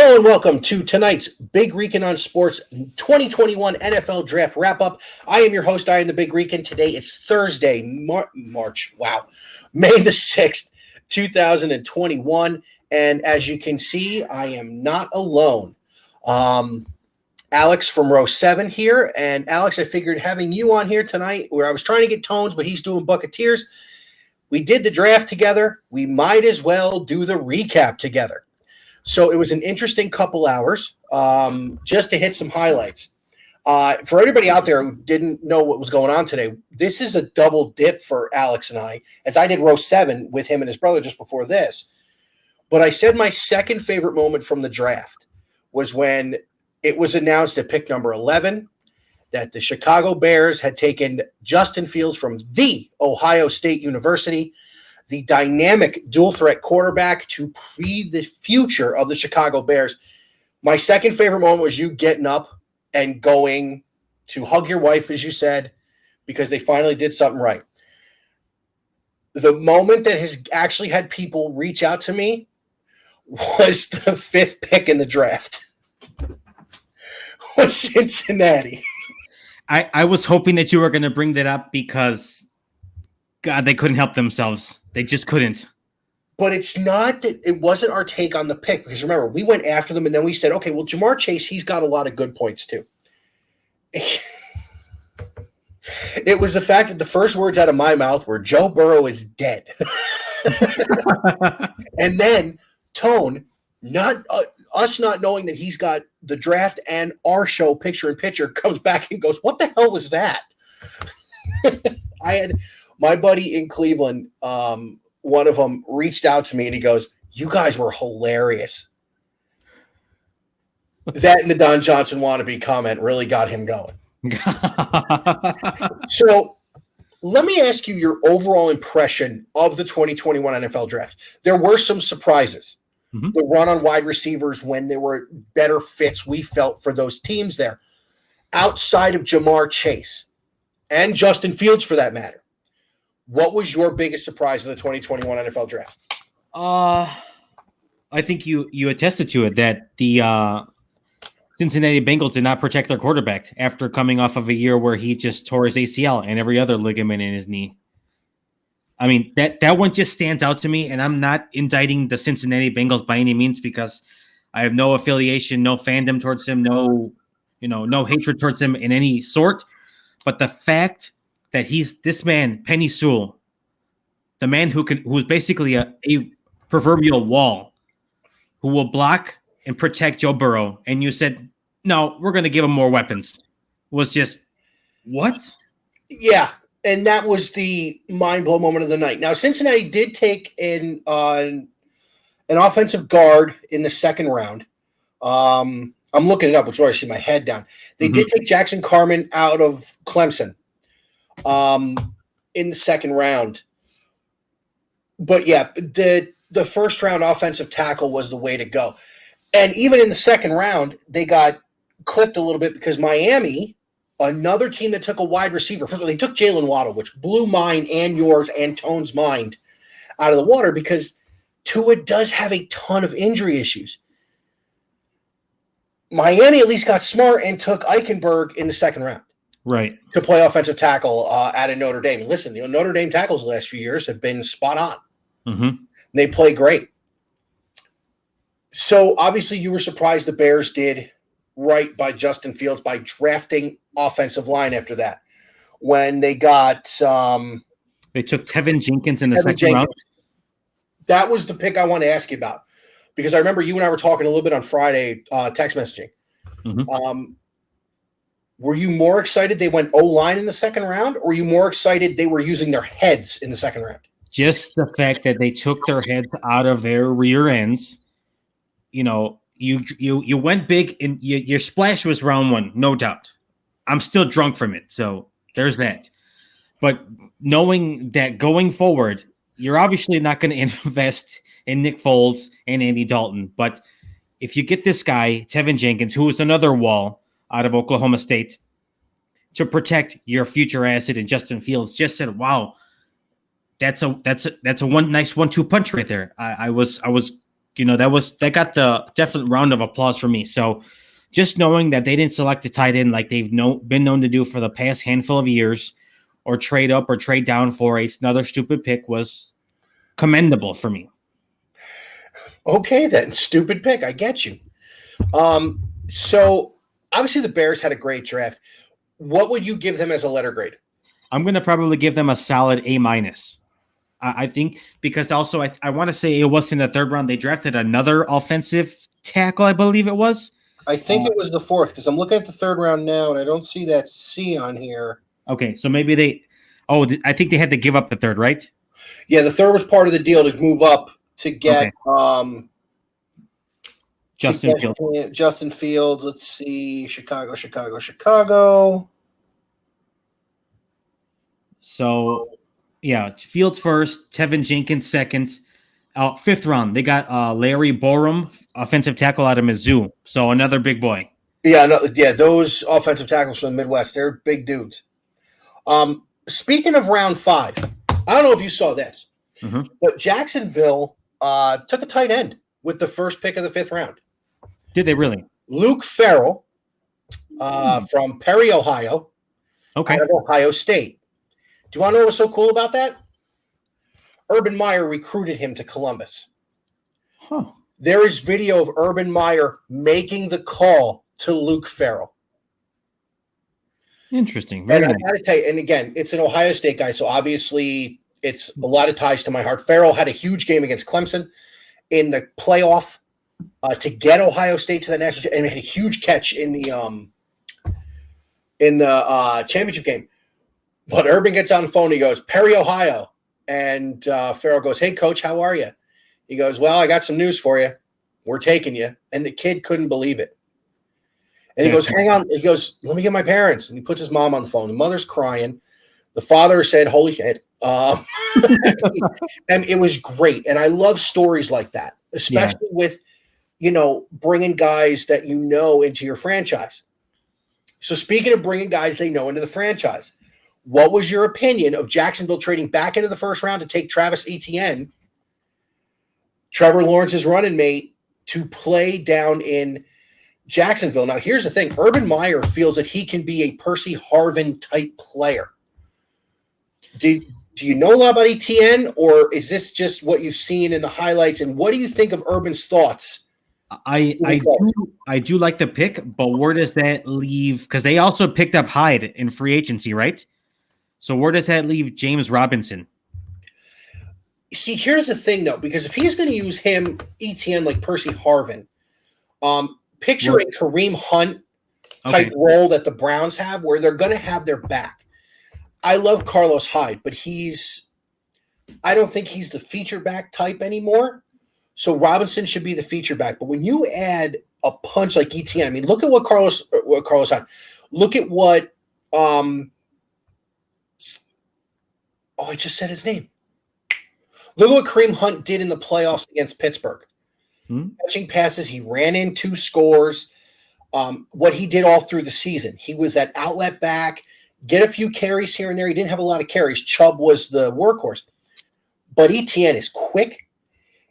Hello and welcome to tonight's Big Rican on Sports 2021 NFL Draft Wrap-Up. I am your host, I am the Big Rican. Today it's Thursday, May the 6th, 2021. And as you can see, I am not alone. Alex from row 7 here. And Alex, I figured having you on here tonight, where I was trying to get Tones, but he's doing Buccateers. We did the draft together. We might as well do the recap together. So it was an interesting couple hours. Just to hit some highlights. For everybody out there who didn't know what was going on today, this is a double dip for Alex and I, as I did row 7 with him and his brother just before this. But I said my second favorite moment from the draft was when it was announced at pick number 11 that the Chicago Bears had taken Justin Fields from the Ohio State University, the dynamic dual-threat quarterback to be the future of the Chicago Bears. My second favorite moment was you getting up and going to hug your wife, as you said, because they finally did something right. The moment that has actually had people reach out to me was the 5th pick in the draft. Was Cincinnati. I was hoping that you were going to bring that up because, God, they couldn't help themselves. They just couldn't. But it's not that it wasn't our take on the pick, because remember, we went after them and then we said, okay, well, Jamar Chase, he's got a lot of good points too. It was the fact that the first words out of my mouth were Joe Burrow is dead. And then Tone, us not knowing that he's got the draft and our show picture in picture, comes back and goes, what the hell was that? I had my buddy in Cleveland, one of them reached out to me and he goes, you guys were hilarious. That and the Don Johnson wannabe comment really got him going. So let me ask you your overall impression of the 2021 NFL draft. There were some surprises. Mm-hmm. The run on wide receivers when there were better fits we felt for those teams there. Outside of Jamar Chase and Justin Fields for that matter, what was your biggest surprise of the 2021 NFL draft? I think you attested to it that the Cincinnati Bengals did not protect their quarterback after coming off of a year where he just tore his ACL and every other ligament in his knee. I mean, that one just stands out to me, and I'm not indicting the Cincinnati Bengals by any means because I have no affiliation, no fandom towards him, no hatred towards him in any sort. But the fact that he's this man, Penny Sewell, the man who's basically a proverbial wall, who will block and protect Joe Burrow, and you said, no, we're going to give him more weapons, was just, what? Yeah, and that was the mind-blow moment of the night. Now, Cincinnati did take an offensive guard in the second round. I'm looking it up, which is why I see my head down. They did take Jackson Carman out of Clemson in the second round. But yeah, the first round offensive tackle was the way to go. And even in the second round, they got clipped a little bit because Miami, another team that took a wide receiver, first of all, they took Jalen Waddle, which blew mine and yours and Tone's mind out of the water because Tua does have a ton of injury issues. Miami at least got smart and took Eichenberg in the second round. Right. To play offensive tackle out of Notre Dame. Listen, the Notre Dame tackles the last few years have been spot on. Mm-hmm. They play great. So obviously you were surprised the Bears did right by Justin Fields by drafting offensive line after that. When they got they took Tevin Jenkins in the second round. That was the pick I want to ask you about. Because I remember you and I were talking a little bit on Friday, text messaging. Mm-hmm. Were you more excited they went O-line in the second round, or were you more excited they were using their heads in the second round? Just the fact that they took their heads out of their rear ends. You know, you went big, and your splash was round one, no doubt. I'm still drunk from it, so there's that. But knowing that going forward, you're obviously not going to invest in Nick Foles and Andy Dalton. But if you get this guy, Tevin Jenkins, who is another wall out of Oklahoma State, to protect your future asset in Justin Fields, just said, wow, that's a one nice 1-2 punch right there. I was that got the definite round of applause for me. So just knowing that they didn't select a tight end like they've been known to do for the past handful of years, or trade up or trade down for another stupid pick, was commendable for me. Okay, then. Stupid pick. I get you. So obviously the Bears had a great draft. What would you give them as a letter grade? I'm going to probably give them a solid A-. I think because also I want to say it was in the third round. They drafted another offensive tackle, I believe it was. I think it was the fourth because I'm looking at the third round now and I don't see that C on here. Okay, so maybe I think they had to give up the third, right? Yeah, the third was part of the deal to move up to get Justin Fields. Let's see, Chicago. So, yeah, Fields first, Tevin Jenkins second. Fifth round, they got Larry Borum, offensive tackle out of Mizzou. So another big boy. Yeah, those offensive tackles from the Midwest, they're big dudes. Speaking of round 5, I don't know if you saw this, but Jacksonville took a tight end with the first pick of the 5th round. Did they really? Luke Farrell from Perry, Ohio, out of Ohio State. Do you want to know what's so cool about that? Urban Meyer recruited him to Columbus. Huh. There is video of Urban Meyer making the call to Luke Farrell. Interesting. Very nice. I got to tell you, and again, it's an Ohio State guy, so obviously it's a lot of ties to my heart. Farrell had a huge game against Clemson in the playoff to get Ohio State to the national, and had a huge catch in the championship game. But Urban gets on the phone. He goes, Perry, Ohio. And Farrell goes, hey, coach, how are you? He goes, well, I got some news for you. We're taking you. And the kid couldn't believe it. And he goes, hang on. He goes, let me get my parents. And he puts his mom on the phone. The mother's crying. The father said, holy shit. And it was great. And I love stories like that, especially with, bringing guys that into your franchise. So speaking of bringing guys they know into the franchise, what was your opinion of Jacksonville trading back into the first round to take Travis Etienne, Trevor Lawrence's running mate, to play down in Jacksonville? Now, here's the thing. Urban Meyer feels that he can be a Percy Harvin type player. Do you know a lot about Etienne, or is this just what you've seen in the highlights? And what do you think of Urban's thoughts? I do like the pick, but where does that leave? Because they also picked up Hyde in free agency, right? So where does that leave James Robinson? See, here's the thing, though, because if he's going to use Etienne like Percy Harvin, picture a Kareem Hunt type role that the Browns have, where they're going to have their back. I love Carlos Hyde, but I don't think he's the feature back type anymore. So Robinson should be the feature back. But when you add a punch like Etienne, I mean, look at what Carlos Hyde. Look at what I just said his name. Look at what Kareem Hunt did in the playoffs against Pittsburgh. Catching passes, he ran in 2 scores. What he did all through the season. He was that outlet back, get a few carries here and there. He didn't have a lot of carries. Chubb was the workhorse. But Etienne is quick.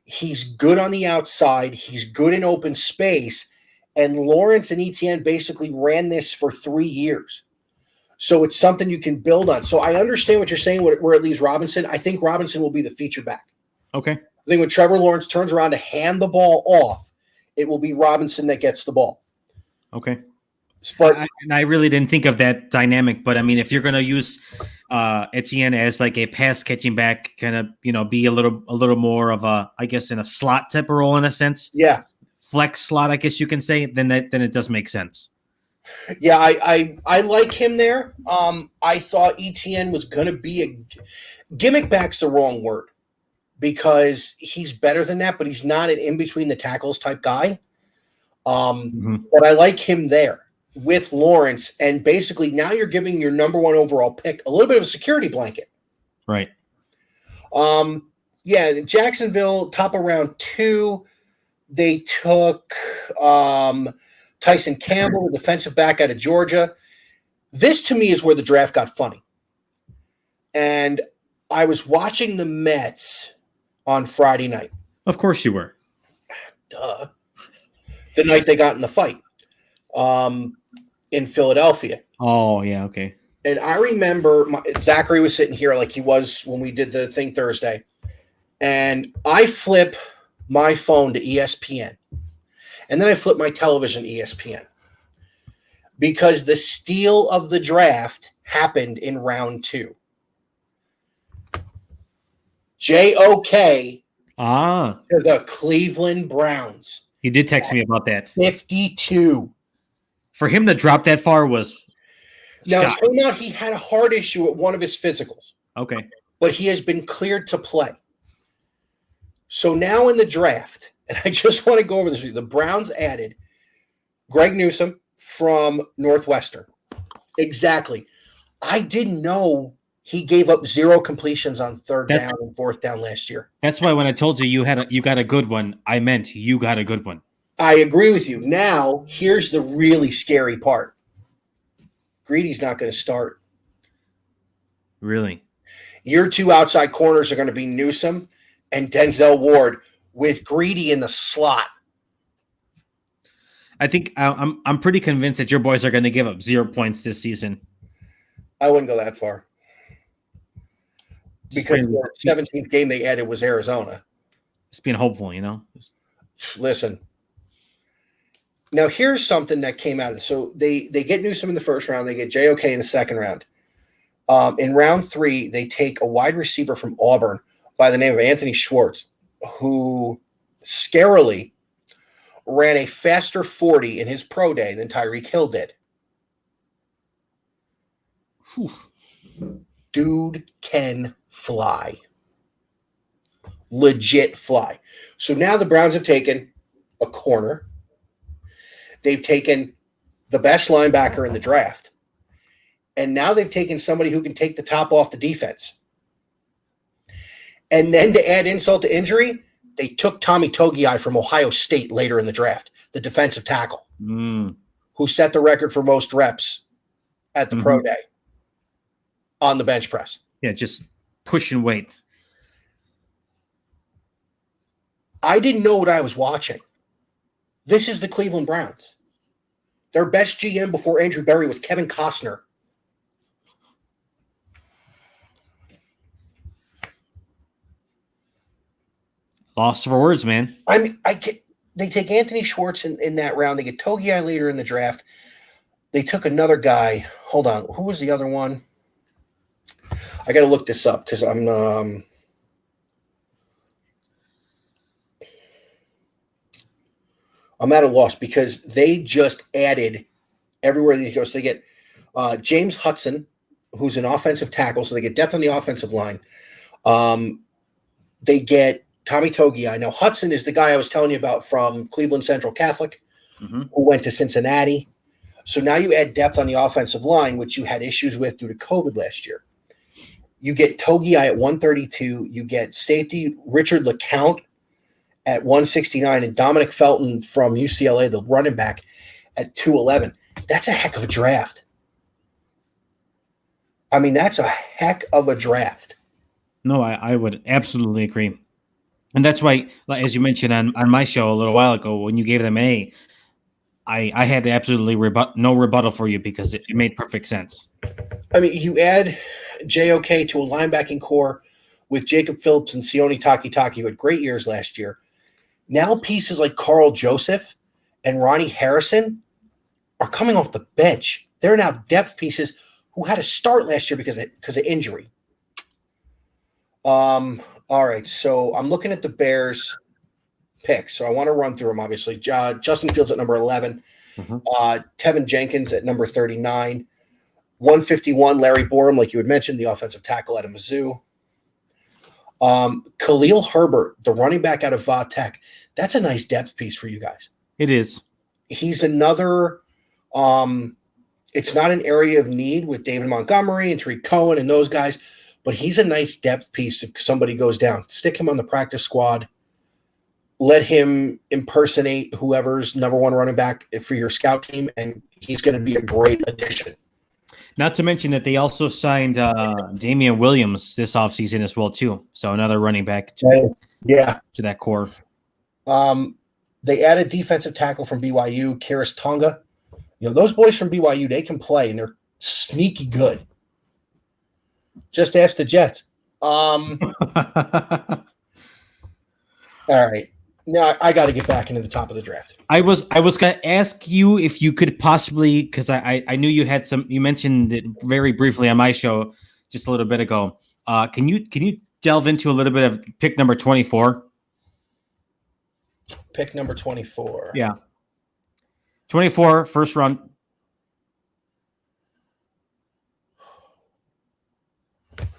He's good on the outside. He's good in open space. And Lawrence and Etienne basically ran this for 3 years. So it's something you can build on. So I understand what you're saying, where it leaves Robinson. I think Robinson will be the feature back. Okay. I think when Trevor Lawrence turns around to hand the ball off, it will be Robinson that gets the ball. Okay. But I really didn't think of that dynamic. But, I mean, if you're going to use Etienne as like a pass catching back, kind of, be a little more of a, I guess, in a slot type of role in a sense. Yeah. Flex slot, I guess you can say, then it does make sense. Yeah, I like him there. I thought Etienne was going to be a gimmick back's the wrong word, because he's better than that, but he's not an in between the tackles type guy. But I like him there with Lawrence, and basically now you're giving your number 1 overall pick a little bit of a security blanket. Right. Yeah, Jacksonville, top of round 2, they took Tyson Campbell, the defensive back out of Georgia. This, to me, is where the draft got funny. And I was watching the Mets on Friday night. Of course you were. Duh. The night they got in the fight in Philadelphia. Oh, yeah, okay. And I remember Zachary was sitting here like he was when we did the thing Thursday. And I flip my phone to ESPN. And then I flip my television to ESPN. Because the steal of the draft happened in round 2. JOK Ah, to the Cleveland Browns. he did text me about that. 52. For him to drop that far was Now, it shocking. turned out he had a heart issue at one of his physicals, Okay. but he has been cleared to play. So now in the draft, and I just want to go over this with you, the Browns added Greg Newsome from Northwestern. Exactly. I didn't know he gave up 0 completions on third down and fourth down last year. That's why when I told you you got a good one, I meant you got a good one. I agree with you. Now, here's the really scary part. Greedy's not going to start. Really? Your 2 outside corners are going to be Newsome and Denzel Ward with Greedy in the slot. I think I'm pretty convinced that your boys are going to give up 0 points this season. I wouldn't go that far. Because the 17th game they added was Arizona. Just being hopeful, you know? Listen. Now, here's something that came out of this. So they get Newsome in the first round. They get JOK in the second round. In round 3, they take a wide receiver from Auburn by the name of Anthony Schwartz, who scarily ran a faster 40 in his pro day than Tyreek Hill did. Whew. Dude can fly. Legit fly. So now the Browns have taken a corner. They've taken the best linebacker in the draft. And now they've taken somebody who can take the top off the defense. And then to add insult to injury, they took Tommy Togiai from Ohio State later in the draft, the defensive tackle, who set the record for most reps at the pro day on the bench press. Yeah, just pushing weight. I didn't know what I was watching. This is the Cleveland Browns. Their best GM before Andrew Berry was Kevin Costner. Lost for words, man. I mean, they take Anthony Schwartz in that round. They get Togiai later in the draft. They took another guy. Hold on. Who was the other one? I got to look this up because I'm at a loss because they just added everywhere they go. So they get James Hudson, who's an offensive tackle. So they get depth on the offensive line. They get Tommy Togiai. Now, Hudson is the guy I was telling you about from Cleveland Central Catholic, who went to Cincinnati. So now you add depth on the offensive line, which you had issues with due to COVID last year. You get Togiai at 132. You get safety Richard LeCount at 169 and Dominic Felton from UCLA, the running back, at 211. That's a heck of a draft. I mean, that's a heck of a draft. No, I would absolutely agree. And that's why, like, as you mentioned on my show a little while ago, when you gave them A, I had absolutely no rebuttal for you because it made perfect sense. I mean, you add JOK to a linebacking core with Jacob Phillips and Sione Takitaki, who had great years last year. Now pieces like Carl Joseph and Ronnie Harrison are coming off the bench. They're now depth pieces who had to start last year because of injury. All right, so I'm looking at the Bears picks. So I want to run through them, obviously. Justin Fields at number 11. Tevin Jenkins at number 39. 151, Larry Borum, like you had mentioned, the offensive tackle out of Mizzou. Khalil Herbert, the running back out of Va Tech. That's a nice depth piece for you guys. It is. He's another it's not an area of need with David Montgomery and Tariq Cohen and those guys, but he's a nice depth piece if somebody goes down. Stick him on the practice squad. Let him impersonate whoever's number one running back for your scout team, and he's going to be a great addition. Not to mention that they also signed Damian Williams this offseason as well, too. So another running back to that core. The They added defensive tackle from BYU, Karis Tonga. Those boys from BYU, they can play, and they're sneaky good. Just ask the Jets. All right. Now I got to get back into the top of the draft. I was going to ask you if you could possibly, because I knew you had some. You mentioned it very briefly on my show just a little bit ago. Can you delve into a little bit of pick number 24? Pick number 24. Yeah, 24, first round.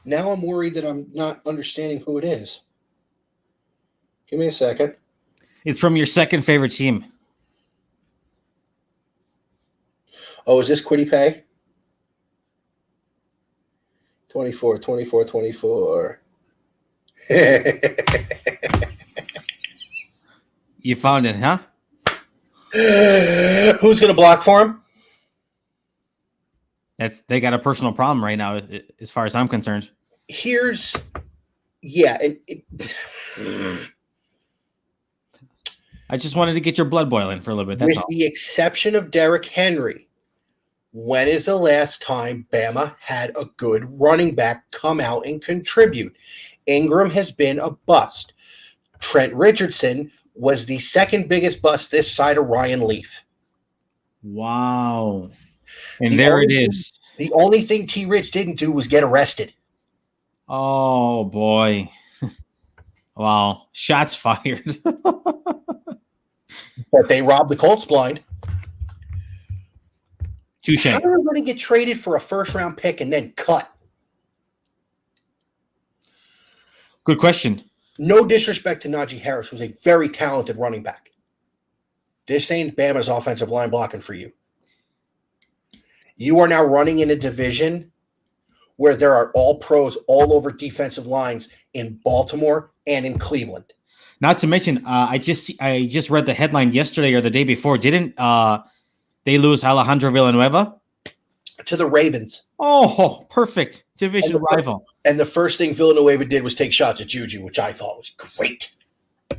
Now I'm worried that I'm not understanding who it is. Give me a second. It's from your second favorite team. Oh, is this Quiddy Pay? 24, 24, 24. You found it, huh? Who's going to block for him? They got a personal problem right now, as far as I'm concerned. I just wanted to get your blood boiling for a little bit. That's with all. The exception of Derrick Henry, when is the last time Bama had a good running back come out and contribute? Ingram has been a bust. Trent Richardson was the second biggest bust this side of Ryan Leaf. Wow. And there it is. The only thing T. Rich didn't do was get arrested. Oh, boy. Wow. Shots fired. But they robbed the Colts blind. Touche. How are we going to get traded for a first-round pick and then cut? Good question. No disrespect to Najee Harris, who's a very talented running back. This ain't Bama's offensive line blocking for you. You are now running in a division where there are all pros all over defensive lines in Baltimore and in Cleveland. Not to mention, I just read the headline yesterday or the day before. Didn't they lose Alejandro Villanueva? To the Ravens. Oh, perfect. Division rival. And the first thing Villanueva did was take shots at Juju, which I thought was great.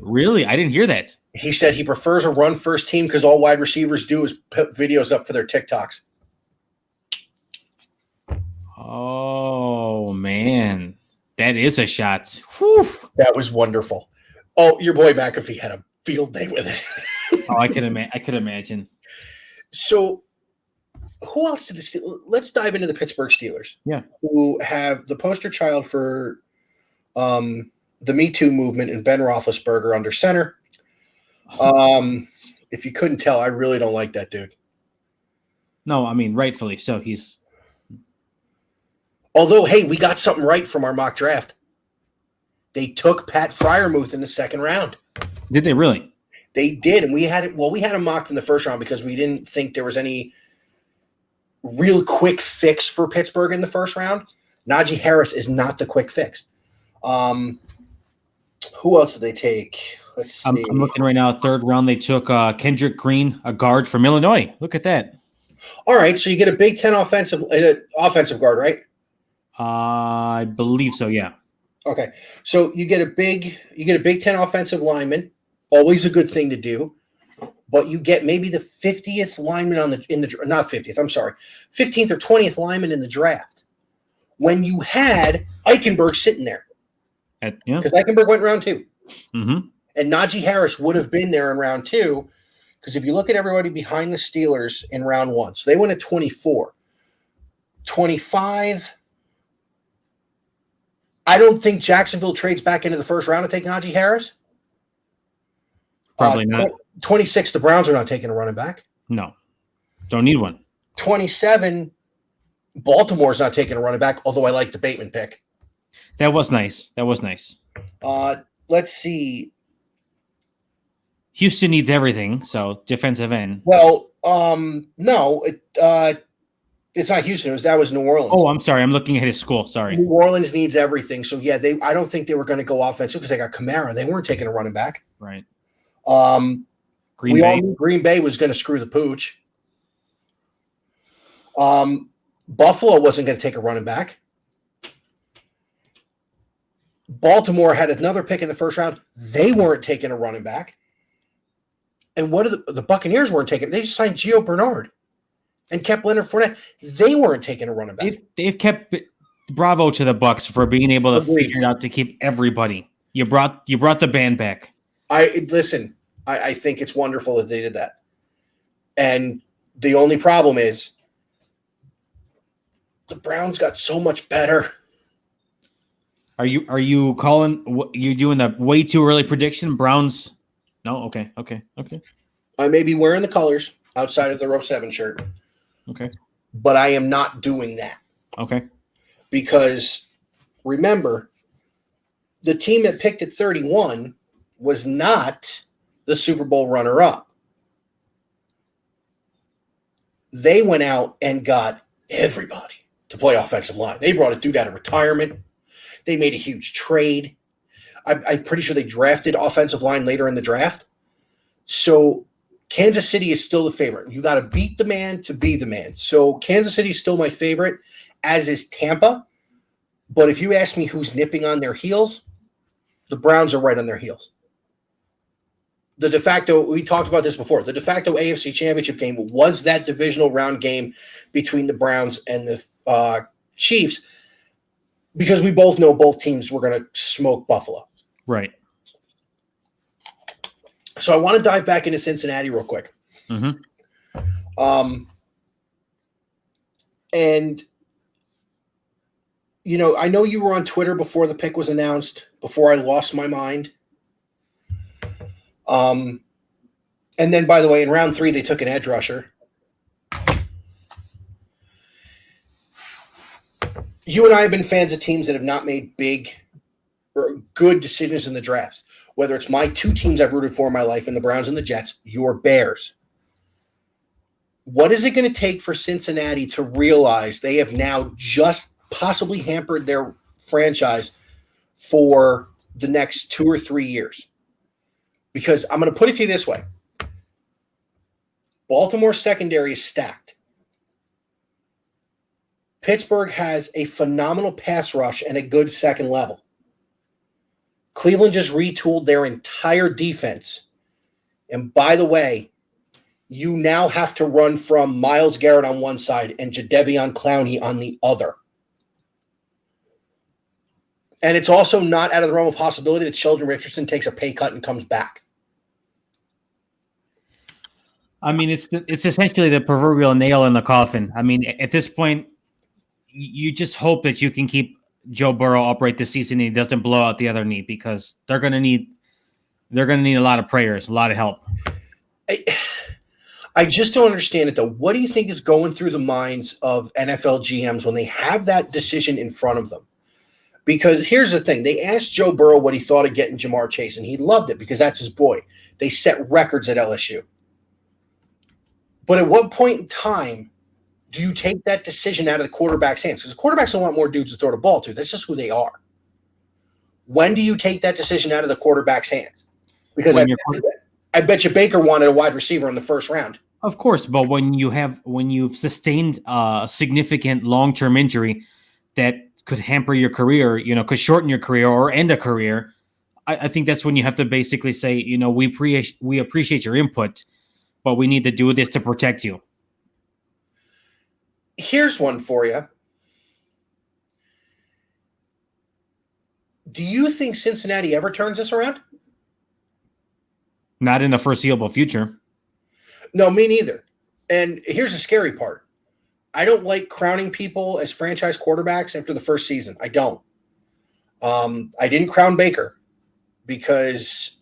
Really? I didn't hear that. He said he prefers a run-first team because all wide receivers do is put videos up for their TikToks. Oh, man. That is a shot. Whew. That was wonderful. Oh, your boy McAfee had a field day with it. Oh, I could imagine. So, who else did this? Let's dive into the Pittsburgh Steelers. Yeah. Who have the poster child for the Me Too movement and Ben Roethlisberger under center. If you couldn't tell, I really don't like that dude. No, I mean, rightfully so. Although, hey, we got something right from our mock draft. They took Pat Freiermuth in the second round. Did they really? They did, and we had him mocked in the first round because we didn't think there was any real quick fix for Pittsburgh in the first round. Najee Harris is not the quick fix. Who else did they take? Let's see. I'm looking right now. Third round, they took Kendrick Green, a guard from Illinois. Look at that. All right, so you get a Big Ten offensive guard, right? I believe so. Yeah. Okay, so you get a Big Ten offensive lineman. Always a good thing to do. But you get maybe the 50th lineman not 50th. I'm sorry, 15th or 20th lineman in the draft. When you had Eichenberg sitting there, because Eichenberg went round 2, mm-hmm. and Najee Harris would have been there in round 2. Because if you look at everybody behind the Steelers in round 1, so they went at 24, 25. I don't think Jacksonville trades back into the first round to take Najee Harris. Probably not. 26, the Browns are not taking a running back. No. Don't need one. 27, Baltimore's not taking a running back, although I like the Bateman pick. That was nice. Let's see. Houston needs everything, so defensive end. Well, no, it's not Houston. That was New Orleans. Oh, I'm sorry. I'm looking at his school. Sorry. New Orleans needs everything. So, yeah, I don't think they were going to go offensive because they got Kamara. They weren't taking a running back. Right. Green Bay was going to screw the pooch. Buffalo wasn't going to take a running back. Baltimore had another pick in the first round. They weren't taking a running back. And what are the Buccaneers weren't taking? They just signed Gio Bernard and kept Leonard Fournette. They weren't taking a running back. They've kept bravo to the Bucks for being able to Agreed. figure it out to keep everybody. You brought the band back. I think it's wonderful that they did that. And the only problem is the Browns got so much better. Are you calling? You doing the way too early prediction? Browns? No. Okay. I may be wearing the colors outside of the row 7 shirt. Okay. But I am not doing that. Okay. Because remember, the team that picked at 31 was not the Super Bowl runner-up. They went out and got everybody to play offensive line. They brought a dude out of retirement. They made a huge trade. I'm pretty sure they drafted offensive line later in the draft. So Kansas City is still the favorite. You got to beat the man to be the man. So Kansas City is still my favorite, as is Tampa. But if you ask me who's nipping on their heels, the Browns are right on their heels. The de facto, we talked about this before, the de facto AFC Championship game was that divisional round game between the Browns and the Chiefs, because we both know both teams were going to smoke Buffalo. Right. So I want to dive back into Cincinnati real quick. Mm-hmm. And, you know, I know you were on Twitter before the pick was announced, before I lost my mind. And then, by the way, in round 3, they took an edge rusher. You and I have been fans of teams that have not made big or good decisions in the drafts. Whether it's my 2 teams I've rooted for in my life, and the Browns and the Jets, your Bears. What is it going to take for Cincinnati to realize they have now just possibly hampered their franchise for the next 2 or 3 years? Because I'm going to put it to you this way. Baltimore's secondary is stacked. Pittsburgh has a phenomenal pass rush and a good second level. Cleveland just retooled their entire defense. And by the way, you now have to run from Myles Garrett on one side and Jadeveon Clowney on the other. And it's also not out of the realm of possibility that Sheldon Richardson takes a pay cut and comes back. I mean, it's essentially the proverbial nail in the coffin. I mean, at this point, you just hope that you can keep Joe Burrow upright this season and he doesn't blow out the other knee, because they're going to need a lot of prayers, a lot of help. I just don't understand it, though. What do you think is going through the minds of NFL GMs when they have that decision in front of them? Because here's the thing. They asked Joe Burrow what he thought of getting Jamar Chase, and he loved it because that's his boy. They set records at LSU. But at what point in time do you take that decision out of the quarterback's hands? Because the quarterbacks don't want more dudes to throw the ball to. That's just who they are. When do you take that decision out of the quarterback's hands? Because I bet you Baker wanted a wide receiver in the first round. Of course, but when you've sustained a significant long-term injury that could hamper your career, could shorten your career or end a career, I think that's when you have to basically say, we appreciate your input, but we need to do this to protect you. Here's one for you. Do you think Cincinnati ever turns this around? Not in the foreseeable future. No, me neither. And here's the scary part. I don't like crowning people as franchise quarterbacks after the first season. I don't. I didn't crown Baker because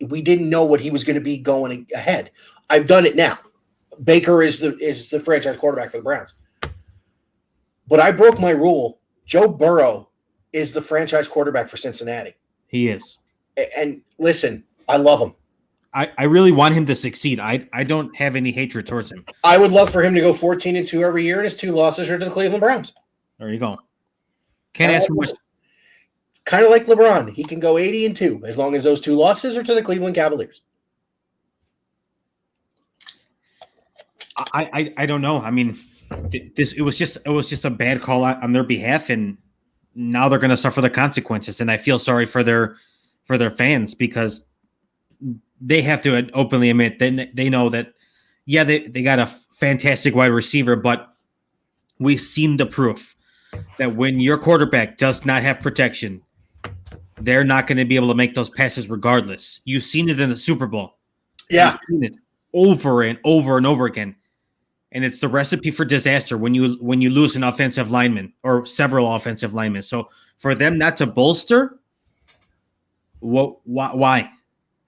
we didn't know what he was going to be going ahead. I've done it now. Baker is the franchise quarterback for the Browns. But I broke my rule. Joe Burrow is the franchise quarterback for Cincinnati. He is. And listen, I love him. I really want him to succeed. I don't have any hatred towards him. I would love for him to go 14-2 every year, and his 2 losses are to the Cleveland Browns. There you go. Can't ask for much. It's kind of like LeBron. He can go 80-2 as long as those 2 losses are to the Cleveland Cavaliers. I don't know. I mean, it was just a bad call on their behalf, and now they're going to suffer the consequences. And I feel sorry for their fans, because they have to openly admit that they know that, yeah, they got a fantastic wide receiver, but we've seen the proof that when your quarterback does not have protection, they're not going to be able to make those passes regardless. You've seen it in the Super Bowl. Yeah. You've seen it over and over and over again. And it's the recipe for disaster when you lose an offensive lineman or several offensive linemen. So for them not to bolster, why?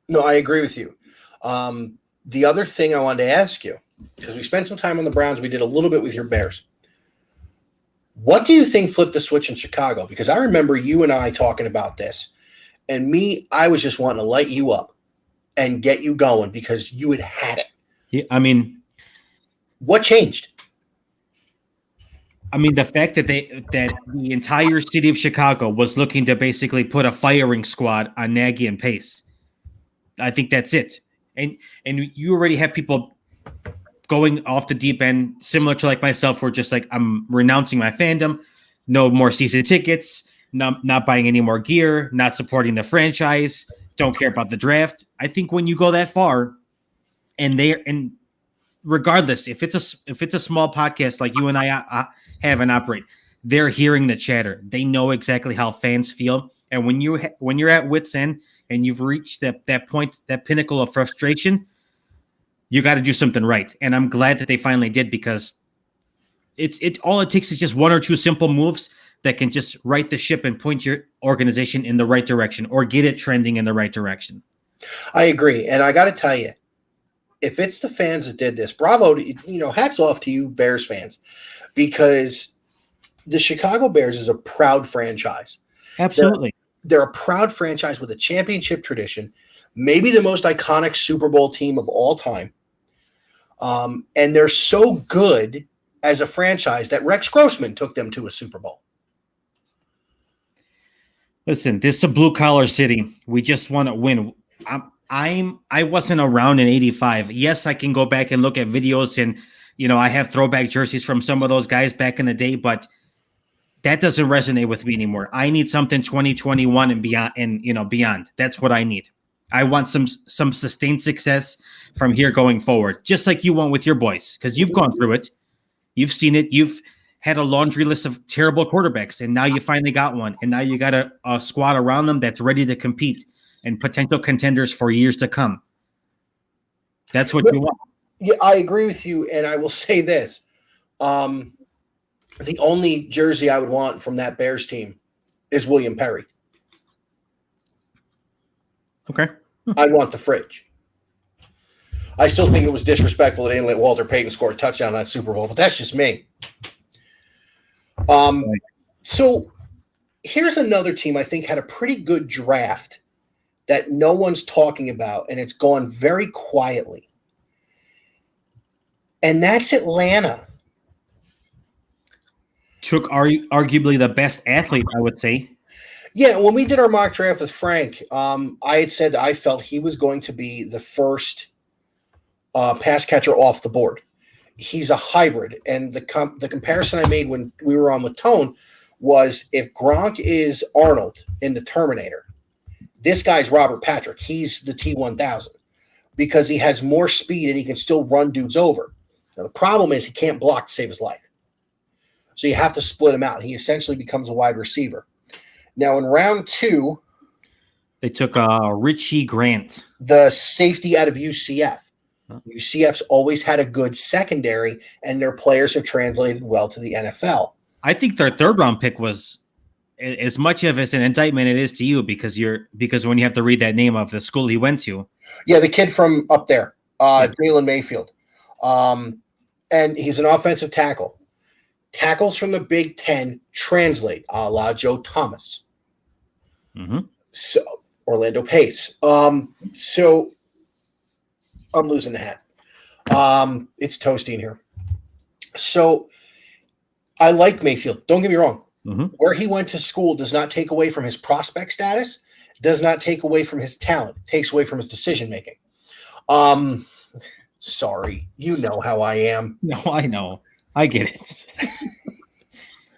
No, I agree with you. The other thing I wanted to ask you, because we spent some time on the Browns, we did a little bit with your Bears. What do you think flipped the switch in Chicago? Because I remember you and I talking about this. And me, I was just wanting to light you up and get you going because you had it. Yeah, I mean, what changed? I mean, the fact that the entire city of Chicago was looking to basically put a firing squad on Nagy and Pace. I think that's it. And you already have people going off the deep end, similar to like myself, where just like I'm renouncing my fandom, no more season tickets, not buying any more gear, not supporting the franchise, don't care about the draft. I think when you go that far, and regardless, if it's a small podcast like you and I have and operate, they're hearing the chatter. They know exactly how fans feel, and when you're at wit's end and you've reached that point, that pinnacle of frustration, you got to do something right. And I'm glad that they finally did, because it all it takes is just one or two simple moves that can just right the ship and point your organization in the right direction or get it trending in the right direction. I agree. And I got to tell you, if it's the fans that did this, bravo, hats off to you Bears fans, because the Chicago Bears is a proud franchise. Absolutely. They're a proud franchise with a championship tradition, maybe the most iconic Super Bowl team of all time. And they're so good as a franchise that Rex Grossman took them to a Super Bowl. Listen, this is a blue-collar city. We just want to win. I wasn't around in 85. Yes, I can go back and look at videos, and I have throwback jerseys from some of those guys back in the day, but that doesn't resonate with me anymore. I need something 2021 and beyond, and beyond. That's what I need. I want some sustained success from here going forward, just like you want with your boys, because you've gone through it. You've seen it. You've had a laundry list of terrible quarterbacks, and now you finally got one, and now you got a squad around them that's ready to compete and potential contenders for years to come. That's what you want. Yeah, I agree with you, and I will say this. The only jersey I would want from that Bears team is William Perry. Okay. I want the fridge. I still think it was disrespectful that they didn't let Walter Payton score a touchdown in that Super Bowl, but that's just me. So here's another team I think had a pretty good draft that no one's talking about, and it's gone very quietly. And that's Atlanta. Took arguably the best athlete, I would say. Yeah, when we did our mock draft with Frank, I had said that I felt he was going to be the first pass catcher off the board. He's a hybrid, and the comparison I made when we were on with Tone was if Gronk is Arnold in the Terminator, this guy's Robert Patrick. He's the T-1000 because he has more speed and he can still run dudes over. Now, the problem is he can't block to save his life. So you have to split him out. He essentially becomes a wide receiver. Now, in round 2, they took Richie Grant, the safety out of UCF. UCF's always had a good secondary, and their players have translated well to the NFL. I think their third-round pick was as much of as an indictment it is to you, because when you have to read that name of the school he went to. Yeah, the kid from up there, Jalen Mayfield. And he's an offensive tackle. Tackles from the Big Ten translate, a la Joe Thomas. Mm-hmm. So Orlando Pace. So I'm losing the hat. It's toasty in here. So I like Mayfield. Don't get me wrong. Mm-hmm. Where he went to school does not take away from his prospect status, does not take away from his talent, it takes away from his decision making. Sorry, you know how I am. No, I know. I get it.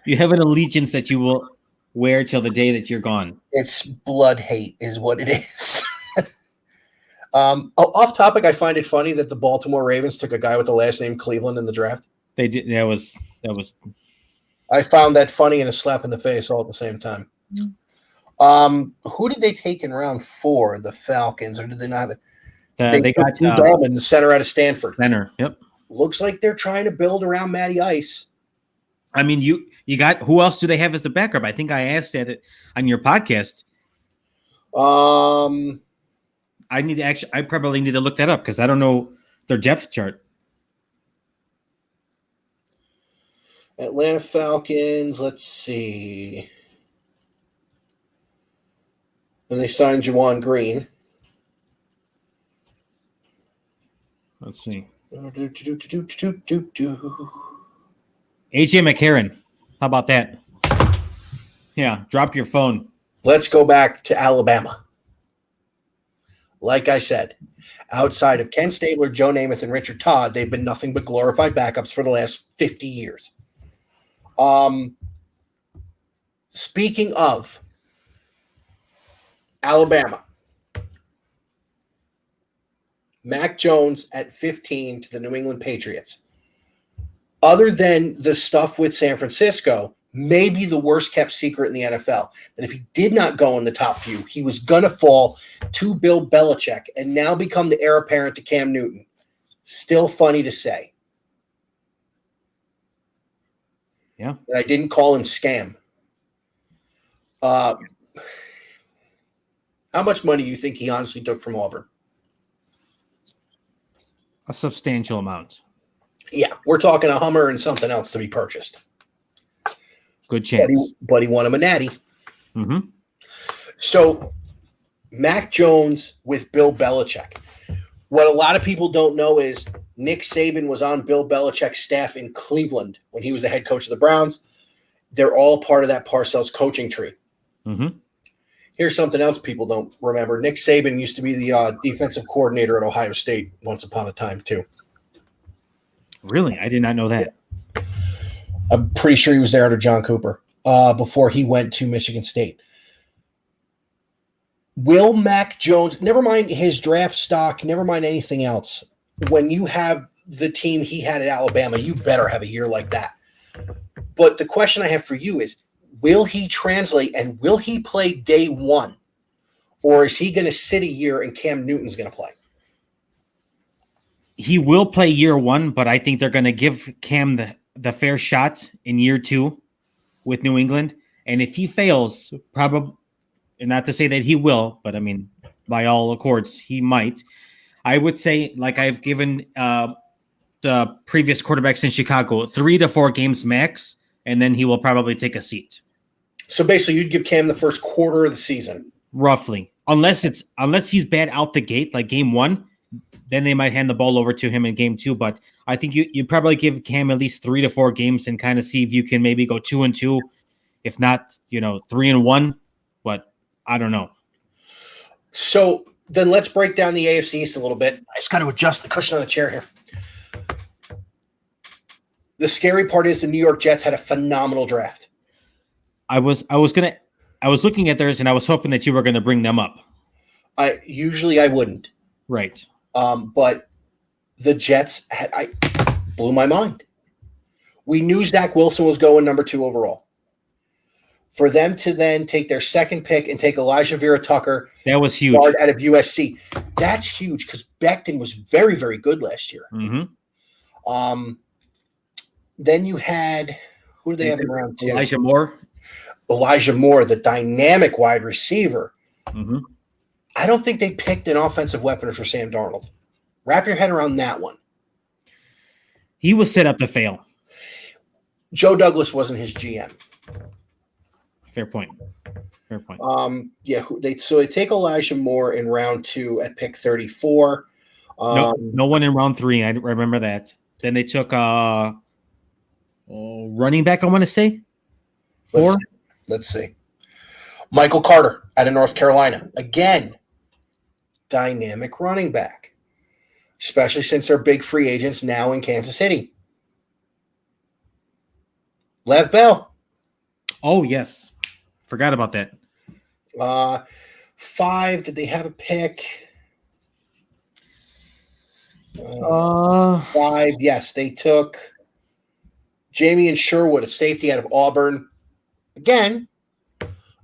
You have an allegiance that you will wear till the day that you're gone. It's blood hate is what it is. Off topic, I find it funny that the Baltimore Ravens took a guy with the last name Cleveland in the draft. They did. That was. I found that funny and a slap in the face all at the same time. Who did they take in round 4? The Falcons, or did they not have it? They got Drew Dalman, the center out of Stanford. Center. Yep. Looks like they're trying to build around Matty Ice. I mean, you got who else do they have as the backup? I think I asked that on your podcast. I probably need to look that up because I don't know their depth chart. Atlanta Falcons, let's see. And they signed Juwan Green. Let's see. AJ McCarron. How about that? Yeah, drop your phone. Let's go back to Alabama. Like I said, outside of Ken Stabler, Joe Namath, and Richard Todd, they've been nothing but glorified backups for the last 50 years. Speaking of Alabama, Mac Jones at 15 to the New England Patriots. Other than the stuff with San Francisco, maybe the worst kept secret in the NFL, that if he did not go in the top few, he was going to fall to Bill Belichick and now become the heir apparent to Cam Newton. Still funny to say. Yeah. And I didn't call him scam. How much money do you think he honestly took from Auburn? A substantial amount. Yeah, we're talking a Hummer and something else to be purchased. Good chance. But he won him a natty. Mm-hmm. So, Mac Jones with Bill Belichick. What a lot of people don't know is Nick Saban was on Bill Belichick's staff in Cleveland when he was the head coach of the Browns. They're all part of that Parcells coaching tree. Mm-hmm. Here's something else people don't remember. Nick Saban used to be the defensive coordinator at Ohio State once upon a time, too. Really? I did not know that. I'm pretty sure he was there under John Cooper before he went to Michigan State. Will Mac Jones, never mind his draft stock, never mind anything else, when you have the team he had at Alabama, you better have a year like that. But the question I have for you is, will he translate and will he play day one? Or is he going to sit a year and Cam Newton's going to play? He will play year one, but I think they're going to give Cam the fair shot in year 2 with New England. And if he fails, probably, and not to say that he will, but I mean, by all accords, he might. I would say, like I've given the previous quarterbacks in Chicago, 3 to 4 games max, and then he will probably take a seat. So basically, you'd give Cam the first quarter of the season. Roughly. Unless he's bad out the gate, like game 1, then they might hand the ball over to him in game 2. But I think you'd probably give Cam at least 3 to 4 games and kind of see if you can maybe go 2-2, if not, 3-1. But I don't know. So then let's break down the AFC East a little bit. I just got to adjust the cushion on the chair here. The scary part is the New York Jets had a phenomenal draft. I was looking at theirs and I was hoping that you were going to bring them up. Usually I wouldn't. Right. But the Jets blew my mind. We knew Zach Wilson was going number 2 overall. For them to then take their second pick and take Elijah Vera Tucker, that was huge, guard out of USC. That's huge because Becton was very, very good last year. Mm-hmm. Then you had, who did they have in round 2? Elijah Moore, the dynamic wide receiver. Mm-hmm. I don't think they picked an offensive weapon for Sam Darnold. Wrap your head around that one. He was set up to fail. Joe Douglas wasn't his GM. Fair point. They take Elijah Moore in round 2 at pick 34. No one in round 3. I remember that. Then they took running back, I want to say 4. Let's see. Michael Carter out of North Carolina. Again, dynamic running back, especially since they're big free agents now in Kansas City. Lev Bell. Oh, yes. Forgot about that. 5, did they have a pick? Uh, 5. Yes, they took Jamie and Sherwood, a safety out of Auburn. Again,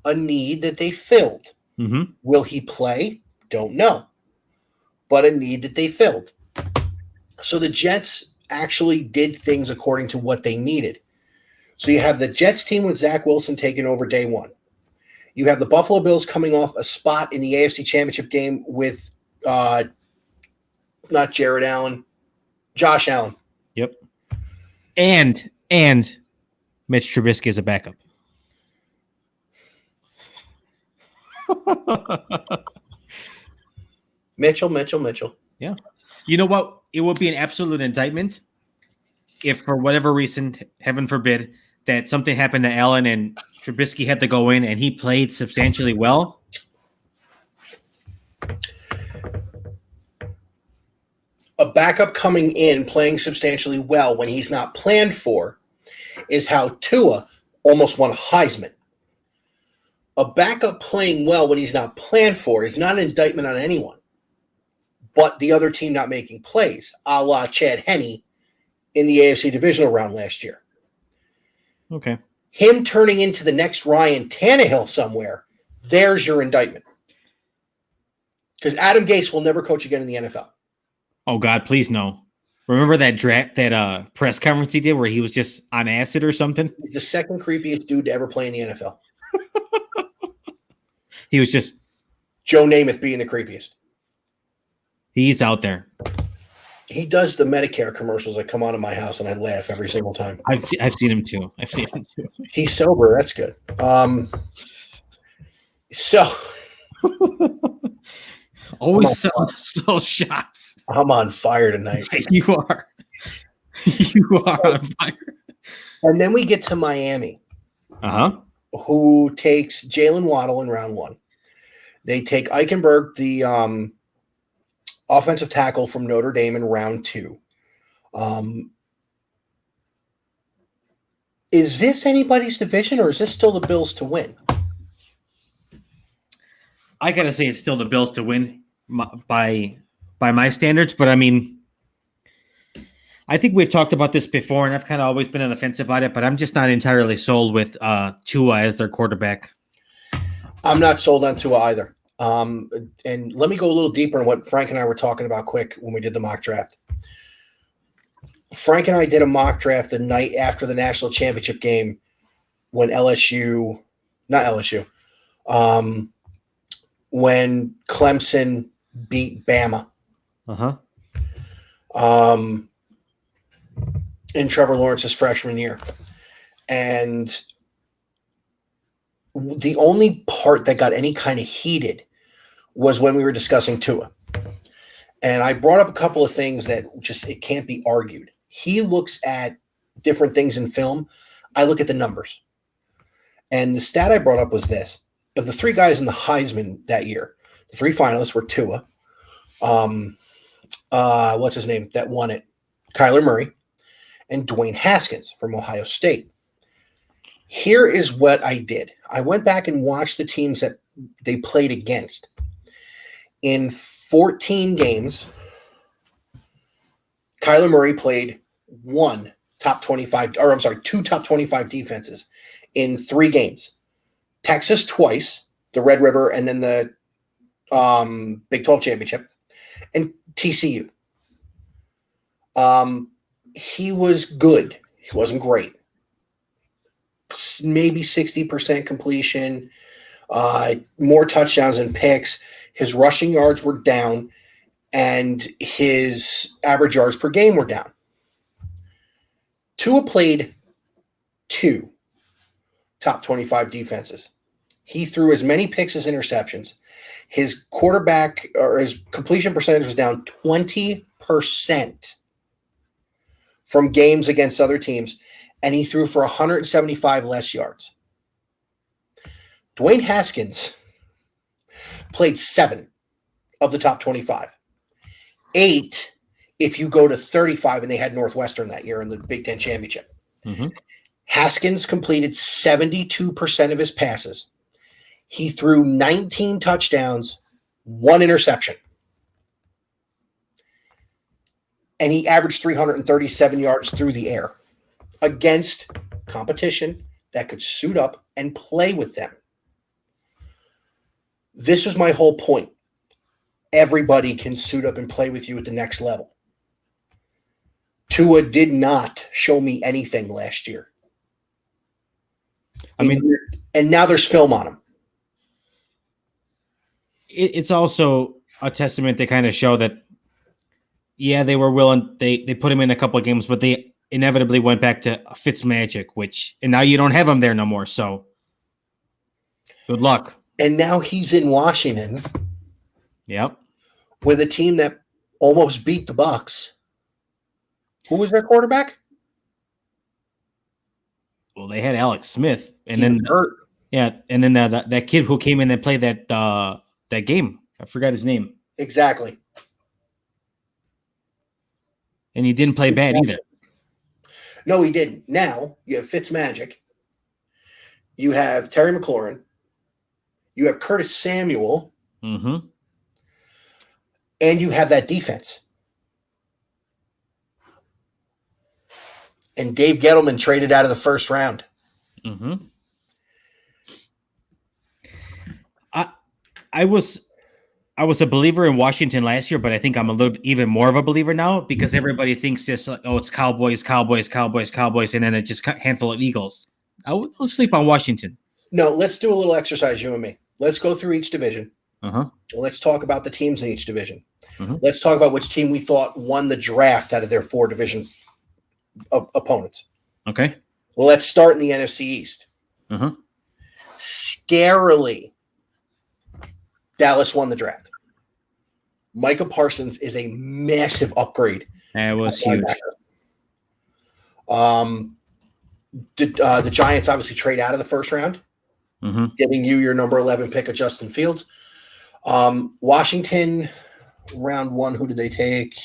a need that they filled. mhm. Will he play? Don't know. But a need that they filled. So the Jets actually did things according to what they needed. So you have the Jets team with Zach Wilson taking over day one. You have the Buffalo Bills coming off a spot in the AFC Championship game with not Jared Allen, Josh Allen. Yep. And Mitch Trubisky is a backup. Mitchell. Yeah. You know what? It would be an absolute indictment if, for whatever reason, heaven forbid, that something happened to Allen and Trubisky had to go in and he played substantially well. A backup coming in playing substantially well when he's not planned for is how Tua almost won a Heisman. A backup playing well when he's not planned for is not an indictment on anyone, but the other team not making plays, a la Chad Henne in the AFC divisional round last year. Okay. Him turning into the next Ryan Tannehill somewhere, there's your indictment. Because Adam Gase will never coach again in the NFL. Oh God, please no. Remember that press conference he did where he was just on acid or something? He's the second creepiest dude to ever play in the NFL. He was just Joe Namath being the creepiest. He's out there. He does the Medicare commercials that come on in my house, and I laugh every single time. I've seen him too. He's sober. That's good. So always sell shots. I'm on fire tonight. You are. You are on fire. And then we get to Miami, who takes Jalen Waddle in round 1. They take Eichenberg, the offensive tackle from Notre Dame, in round 2. Is this anybody's division, or is this still the Bills to win? I gotta say, it's still the Bills to win by my standards. But I mean, I think we've talked about this before, and I've kind of always been on the fence about it. But I'm just not entirely sold with Tua as their quarterback. I'm not sold on Tua either. And let me go a little deeper in what Frank and I were talking about quick when we did the mock draft. Frank and I did a mock draft the night after the national championship game when when Clemson beat Bama. In Trevor Lawrence's freshman year. And the only part that got any kind of heated was when we were discussing Tua. And I brought up a couple of things that just, it can't be argued. He looks at different things in film. I look at the numbers. And the stat I brought up was this. Of the 3 guys in the Heisman that year, the 3 finalists were Tua. What's his name that won it? Kyler Murray and Dwayne Haskins from Ohio State. Here is what I did. I went back and watched the teams that they played against. In 14 games, Kyler Murray played 2 top 25 defenses in 3 games. Texas twice, the Red River, and then the Big 12 championship, and TCU. He was good. He wasn't great. Maybe 60% completion, more touchdowns than picks. His rushing yards were down, and his average yards per game were down. Tua played 2 top 25 defenses. He threw as many picks as interceptions. His quarterback or his completion percentage was down 20% from games against other teams, and he threw for 175 less yards. Dwayne Haskins played 7 of the top 25. 8 if you go to 35, and they had Northwestern that year in the Big Ten championship. Haskins completed 72% of his passes. He threw 19 touchdowns, 1 interception. and he averaged 337 yards through the air against competition that could suit up and play with them. This was my whole point. Everybody can suit up and play with you at the next level. Tua did not show me anything last year. I mean, and now there's film on him. It's also a testament to kind of show that, yeah, they were willing. They put him in a couple of games, but they inevitably went back to Fitzmagic, and now you don't have him there no more. So good luck. And now he's in Washington. Yep. With a team that almost beat the Bucs. Who was their quarterback? Well, they had Alex Smith, and He then was hurt. Yeah, and then that kid who came in and played that game, I forgot his name. Exactly. And he didn't play bad either. No, he didn't. Now you have Fitzmagic. You have Terry McLaurin. You have Curtis Samuel. Mm-hmm. And you have that defense. And Dave Gettleman traded out of the first round. Mm-hmm. I was a believer in Washington last year, but I think I'm a little even more of a believer now because everybody thinks this, it's Cowboys, and then it's just a handful of Eagles. I'll sleep on Washington. No, let's do a little exercise, you and me. Let's go through each division. Uh-huh. Let's talk about the teams in each division. Uh-huh. Let's talk about which team we thought won the draft out of their 4 division opponents. Okay. Well, let's start in the NFC East. Uh-huh. Scarily, Dallas won the draft. Micah Parsons is a massive upgrade. That was huge. The Giants obviously trade out of the first round, giving you your number 11 pick of Justin Fields. Washington, round 1, who did they take?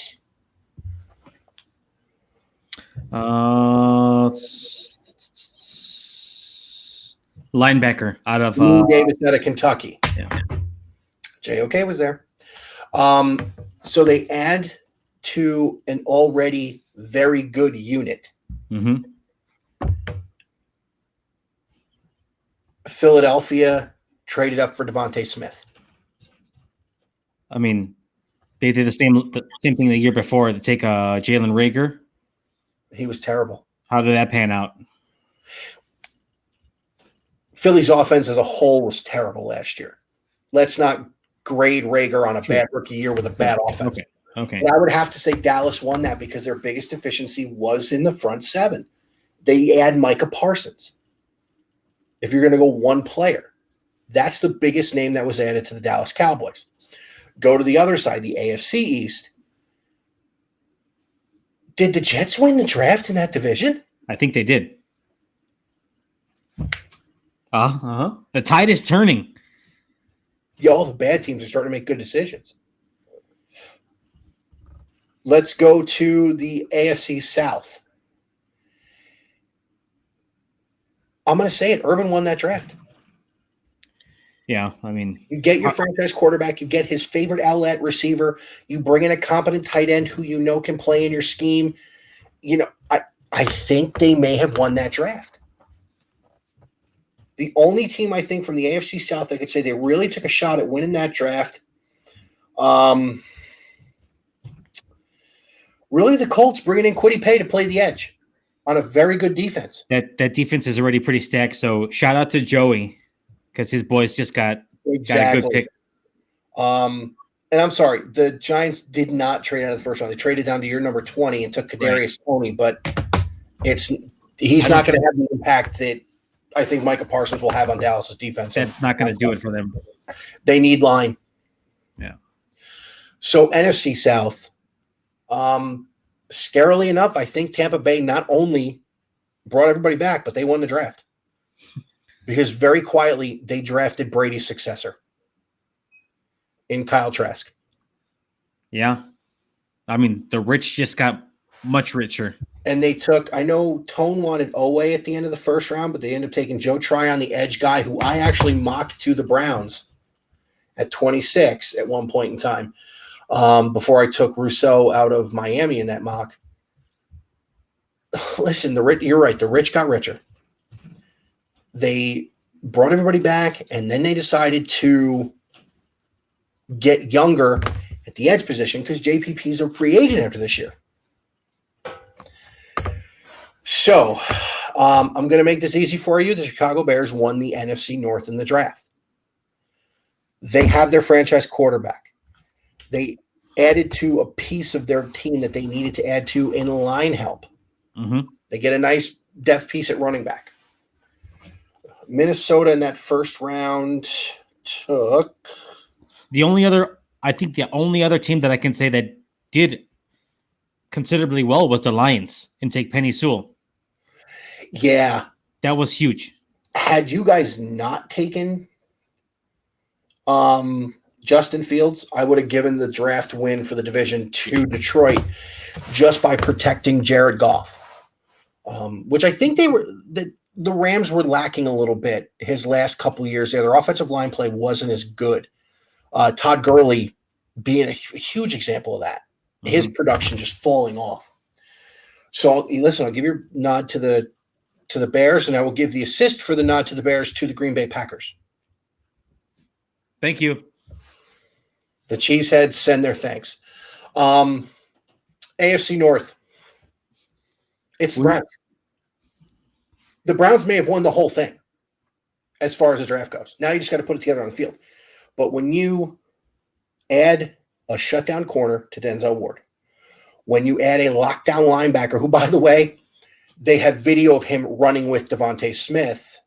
Linebacker out of Davis out of Kentucky. Yeah. JOK was there. So they add to an already very good unit. Mm-hmm. Philadelphia traded up for Devontae Smith. I mean, they did the same thing the year before to take Jalen Reagor. He was terrible. How did that pan out? Philly's offense as a whole was terrible last year. Let's not grade Reagor on a bad rookie year with a bad offense. Okay. But I would have to say Dallas won that because their biggest deficiency was in the front 7. They add Micah Parsons. If you're going to go one player, that's the biggest name that was added to the Dallas Cowboys. Go to the other side, the AFC East. Did the Jets win the draft in that division? I think they did. The tide is turning. Yeah, all the bad teams are starting to make good decisions. Let's go to the AFC South. I'm going to say it. Urban won that draft. Yeah, I mean, you get your franchise quarterback, you get his favorite outlet receiver, you bring in a competent tight end who you know can play in your scheme. You know, I think they may have won that draft. The only team I think from the AFC South I could say they really took a shot at winning that draft, really the Colts bringing in Kwity Paye to play the edge on a very good defense. That defense is already pretty stacked. So shout out to Joey because his boys just got a good pick. And I'm sorry, the Giants did not trade out of the first round. They traded down to year number 20 and took Kadarius Toney, but he's not going to have the impact that I think Micah Parsons will have on Dallas's defense. That's not going to do it for them. They need line. Yeah. So NFC South, scarily enough, I think Tampa Bay not only brought everybody back, but they won the draft. Because very quietly, they drafted Brady's successor in Kyle Trask. Yeah. I mean, the rich just got much richer. And they took, I know Tone wanted Oweh at the end of the first round, but they ended up taking Joe Tryon, the edge guy, who I actually mocked to the Browns at 26 at one point in time. before I took Rousseau out of Miami in that mock. Listen, you're right. The rich got richer. They brought everybody back, and then they decided to get younger at the edge position because JPP is a free agent after this year. So I'm going to make this easy for you. The Chicago Bears won the NFC North in the draft. They have their franchise quarterback. They added to a piece of their team that they needed to add to in line help. Mm-hmm. They get a nice depth piece at running back. Minnesota in that first round took the only other team that I can say that did considerably well was the Lions and take Penny Sewell. Yeah. That was huge. Had you guys not taken Justin Fields, I would have given the draft win for the division to Detroit just by protecting Jared Goff, which I think the Rams were lacking a little bit his last couple of years there. Their offensive line play wasn't as good. Todd Gurley being a huge example of that. Mm-hmm. His production just falling off. So I'll give your nod to the Bears, and I will give the assist for the nod to the Bears to the Green Bay Packers. Thank you. The Cheeseheads send their thanks. AFC North. It's the Browns. The Browns may have won the whole thing as far as the draft goes. Now you just got to put it together on the field. But when you add a shutdown corner to Denzel Ward, when you add a lockdown linebacker, who, by the way, they have video of him running with Devontae Smith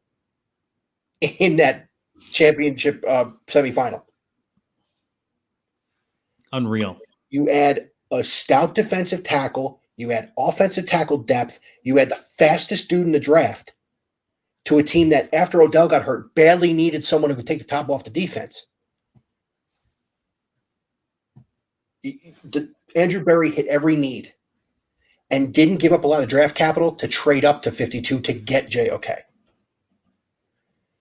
in that championship semifinal. Unreal. You add a stout defensive tackle. You add offensive tackle depth. You add the fastest dude in the draft to a team that, after Odell got hurt, badly needed someone who could take the top off the defense. Andrew Berry hit every need and didn't give up a lot of draft capital to trade up to 52 to get JOK.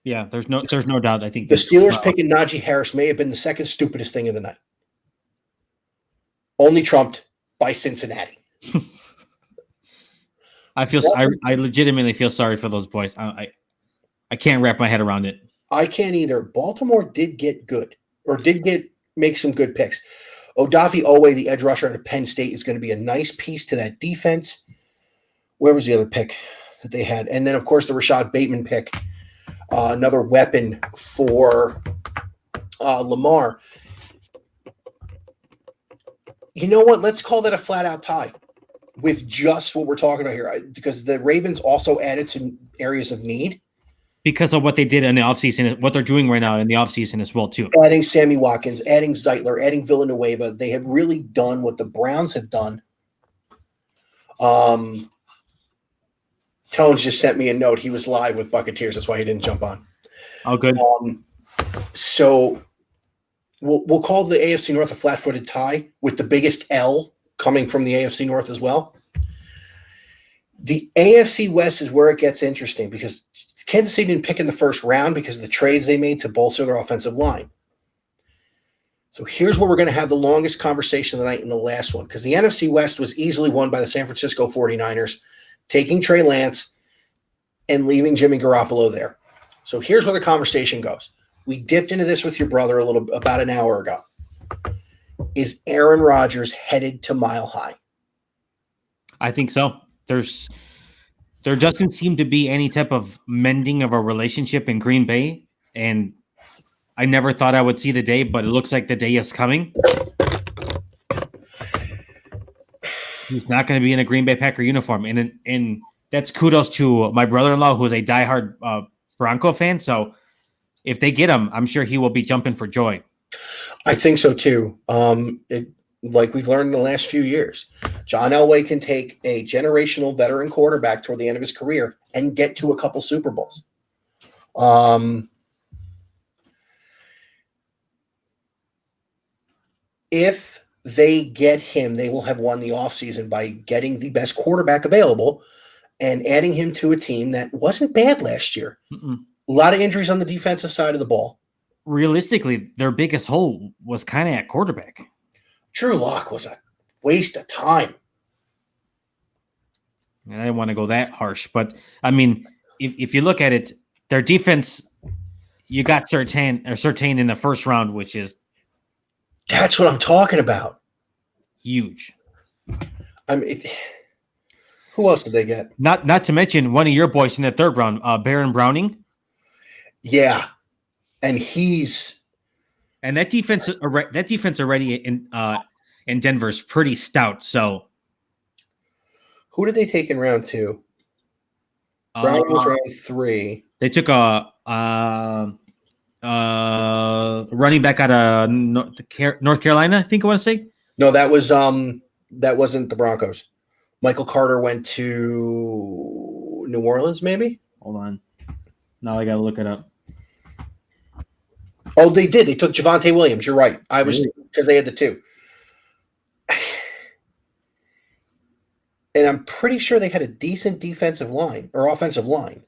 Yeah, there's no doubt. I think the Steelers picking Najee Harris may have been the second stupidest thing of the night. Only trumped by Cincinnati. I legitimately feel sorry for those boys. I can't wrap my head around it. I can't either. Baltimore did get good, or make some good picks. Odafe Owe, the edge rusher out of Penn State, is going to be a nice piece to that defense. Where was the other pick that they had? And then, of course, the Rashad Bateman pick, another weapon for Lamar. You know what? Let's call that a flat-out tie with just what we're talking about here, because the Ravens also added to areas of need. Because of what they did in the offseason, what they're doing right now in the offseason as well, too. Adding Sammy Watkins, adding Zeitler, adding Villanueva. They have really done what the Browns have done. Tones just sent me a note. He was live with Bucketeers. That's why he didn't jump on. Oh, good. So we'll call the AFC North a flat-footed tie with the biggest L coming from the AFC North as well. The AFC West is where it gets interesting because Kansas City didn't pick in the first round because of the trades they made to bolster their offensive line. So here's where we're going to have the longest conversation of the night in the last one, because the NFC West was easily won by the San Francisco 49ers, taking Trey Lance and leaving Jimmy Garoppolo there. So here's where the conversation goes. We dipped into this with your brother about an hour ago. Is Aaron Rodgers headed to Mile High? I think so. There doesn't seem to be any type of mending of a relationship in Green Bay, and I never thought I would see the day, but it looks like the day is coming. He's not going to be in a Green Bay Packer uniform, and that's kudos to my brother-in-law, who is a diehard Bronco fan. So if they get him, I'm sure he will be jumping for joy. I think so too. Like we've learned in the last few years, John Elway can take a generational veteran quarterback toward the end of his career and get to a couple Super Bowls. If they get him, they will have won the offseason by getting the best quarterback available and adding him to a team that wasn't bad last year. A lot of injuries on the defensive side of the ball. Realistically, their biggest hole was kind of at quarterback. Drew Lock was a waste of time. And I don't want to go that harsh, but I mean, if you look at it, their defense, you got Surtain in the first round, which is That's what I'm talking about. huge. I mean, who else did they get? Not to mention one of your boys in the third round, Baron Browning. Yeah, and that defense already in Denver is pretty stout. So who did they take in round 2? Browning was round 3. They took a running back out of North Carolina, I think I want to say. No, that wasn't the Broncos. Michael Carter went to New Orleans, maybe? Hold on. Now I got to look it up. Oh, they did. They took Javonte Williams. You're right. I was because they had the 2. And I'm pretty sure they had a decent defensive line or offensive line.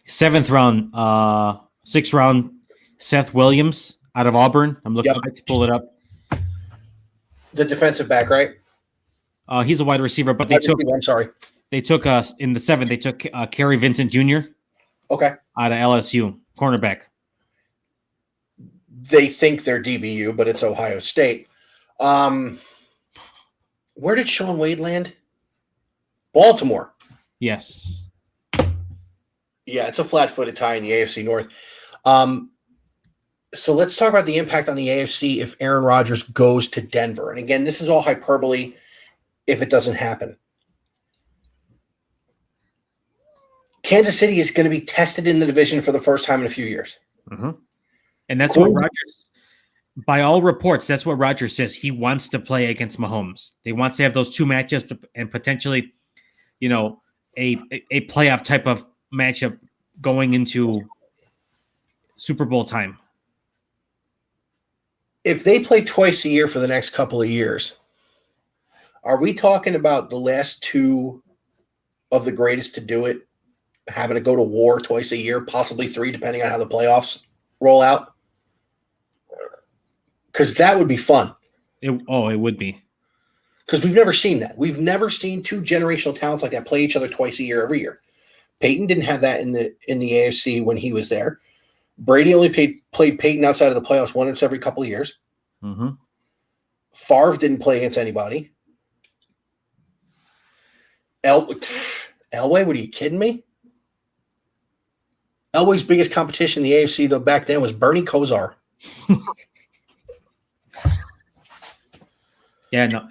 7th round, 6th round, Seth Williams out of Auburn. I'm looking to pull it up. The defensive back, right? He's a wide receiver, but they took in the 7th. They took Kerry Vincent Jr. Okay. Out of LSU, cornerback. They think they're DBU, but it's Ohio State. Where did Sean Wade land? Baltimore. Yes. Yeah, it's a flat-footed tie in the AFC North. So let's talk about the impact on the AFC if Aaron Rodgers goes to Denver. And again, this is all hyperbole if it doesn't happen. Kansas City is going to be tested in the division for the first time in a few years. Mm-hmm. And that's what Rodgers, by all reports, that's what Rodgers says. He wants to play against Mahomes. He wants to have those 2 matchups and potentially, a playoff type of matchup going into Super Bowl time. If they play twice a year for the next couple of years, are we talking about the last 2 of the greatest to do it having to go to war twice a year, possibly 3, depending on how the playoffs roll out? Because that would be fun. It would be. Because we've never seen that. We've never seen 2 generational talents like that play each other twice a year every year. Peyton didn't have that in the AFC when he was there. Brady only played Peyton outside of the playoffs once every couple of years. Mm-hmm. Favre didn't play against anybody. Elway, what are you kidding me? Elway's biggest competition in the AFC, though, back then was Bernie Kosar. Yeah, no,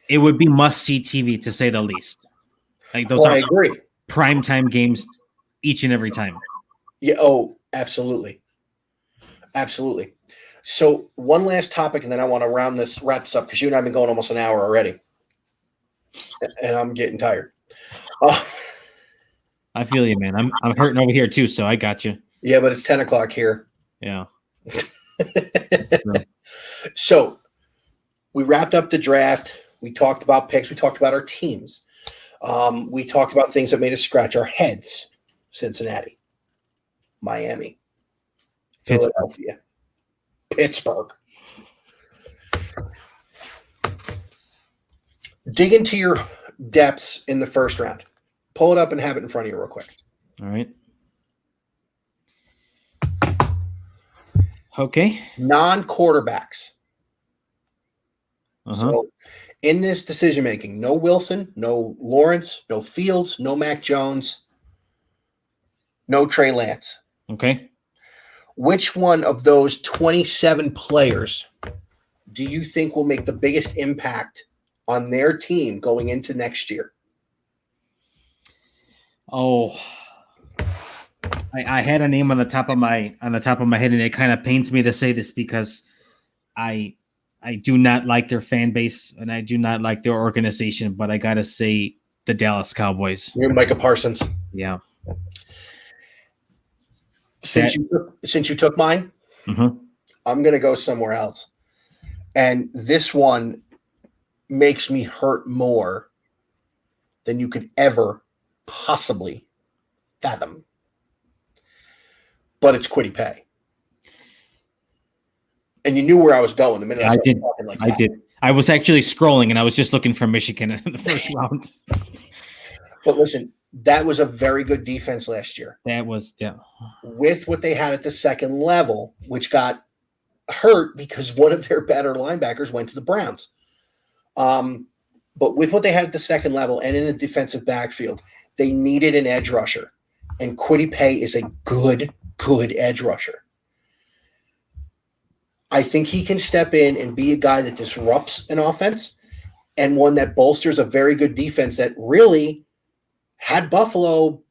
it would be must-see TV to say the least. Like those are I agree. Primetime games each and every time. Yeah. Oh, absolutely. Absolutely. So one last topic, and then I want to wrap this up because you and I have been going almost an hour already. And I'm getting tired. I feel you, man. I'm hurting over here too, so I got you. Yeah, but it's 10 o'clock here. Yeah. So we wrapped up the draft. We talked about picks. We talked about our teams. We talked about things that made us scratch our heads. Cincinnati, Miami, Philadelphia, Pittsburgh. Dig into your depths in the first round. Pull it up and have it in front of you real quick. All right. Okay. Non-quarterbacks. Uh-huh. So in this decision-making, no Wilson, no Lawrence, no Fields, no Mac Jones, no Trey Lance. Okay. Which one of those 27 players do you think will make the biggest impact on their team going into next year? Oh, I had a name on the top of my head, and it kind of pains me to say this because I do not like their fan base and I do not like their organization, but I gotta say the Dallas Cowboys. You're Micah Parsons. Yeah. Since you took mine, mm-hmm. I'm gonna go somewhere else, and this one makes me hurt more than you could ever possibly fathom. But it's Kwity Paye. And you knew where I was going the minute Yeah, I I started did. talking like I that. did. I was actually scrolling, and I was just looking for Michigan in the first round. But listen, that was a very good defense last year. That was With what they had at the second level, which got hurt because one of their better linebackers went to the Browns. But with what they had at the second level and in the defensive backfield, they needed an edge rusher. And Kwity Paye is a good edge rusher. I think he can step in and be a guy that disrupts an offense and one that bolsters a very good defense that really had Buffalo,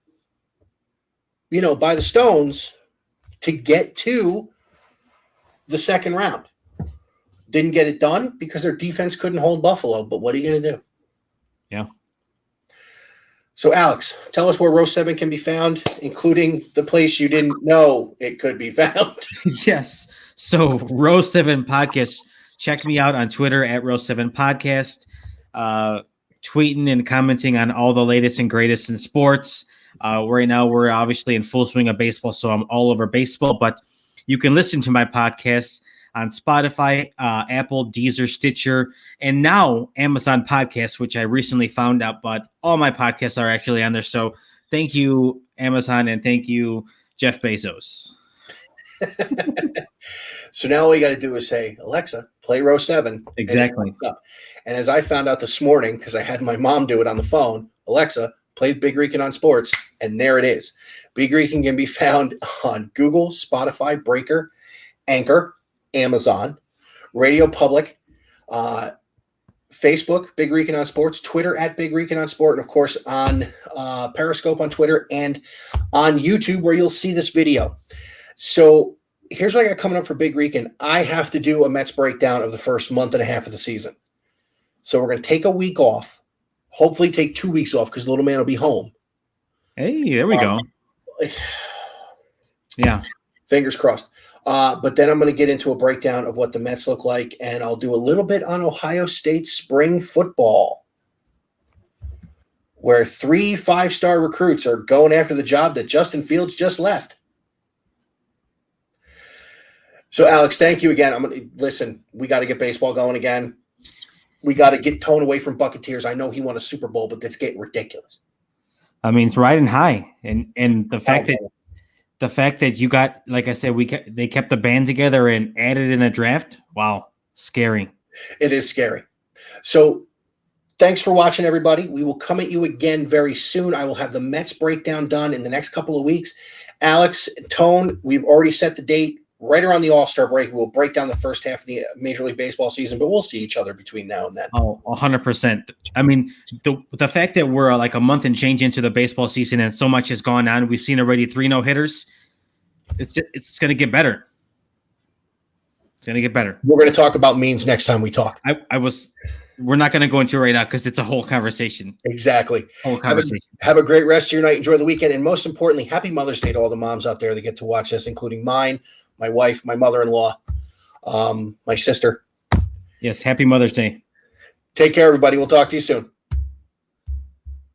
by the stones to get to the second round. Didn't get it done because their defense couldn't hold Buffalo, but what are you going to do? Yeah. So, Alex, tell us where Row 7 can be found, including the place you didn't know it could be found. Yes. So, Row 7 Podcast. Check me out on Twitter at Row 7 Podcast. Tweeting and commenting on all the latest and greatest in sports. Right now, we're obviously in full swing of baseball, so I'm all over baseball. But you can listen to my podcast on Spotify, Apple, Deezer, Stitcher, and now Amazon Podcasts, which I recently found out. But all my podcasts are actually on there. So thank you, Amazon, and thank you, Jeff Bezos. So now all you got to do is say, Alexa, play Row 7. Exactly. And as I found out this morning, because I had my mom do it on the phone, Alexa, play Big Rican on Sports, and there it is. Big Rican can be found on Google, Spotify, Breaker, Anchor, Amazon, Radio Public, Facebook, Big Rican on Sports, Twitter at Big Rican on Sport, and of course on Periscope on Twitter and on YouTube where you'll see this video. So here's what I got coming up for Big Rican. I have to do a Mets breakdown of the first month and a half of the season. So we're going to take a week off, hopefully take 2 weeks off because the little man will be home. Hey, there we go. Yeah. Fingers crossed. But then I'm going to get into a breakdown of what the Mets look like, and I'll do a little bit on Ohio State spring football, where 3 5-star recruits are going after the job that Justin Fields just left. So, Alex, thank you again. Listen, we got to get baseball going again. We got to get Tone away from Buccateers. I know he won a Super Bowl, but that's getting ridiculous. I mean, it's riding high, and the fact that you got, like I said, they kept the band together and added in a draft. Wow, scary. It is scary. So, thanks for watching, everybody. We will come at you again very soon. I will have the Mets breakdown done in the next couple of weeks. Alex, Tone, we've already set the date. Right around the All-Star break, we'll break down the first half of the Major League Baseball season, but we'll see each other between now and then. Oh, 100%. I mean, the fact that we're like a month and change into the baseball season and so much has gone on, we've seen already 3 no-hitters. It's going to get better. It's going to get better. We're going to talk about means next time we talk. We're not going to go into it right now because it's a whole conversation. Exactly. Whole conversation. Have a great rest of your night. Enjoy the weekend. And most importantly, happy Mother's Day to all the moms out there that get to watch this, including mine, my wife, my mother-in-law, my sister. Yes. Happy Mother's Day. Take care, everybody. We'll talk to you soon.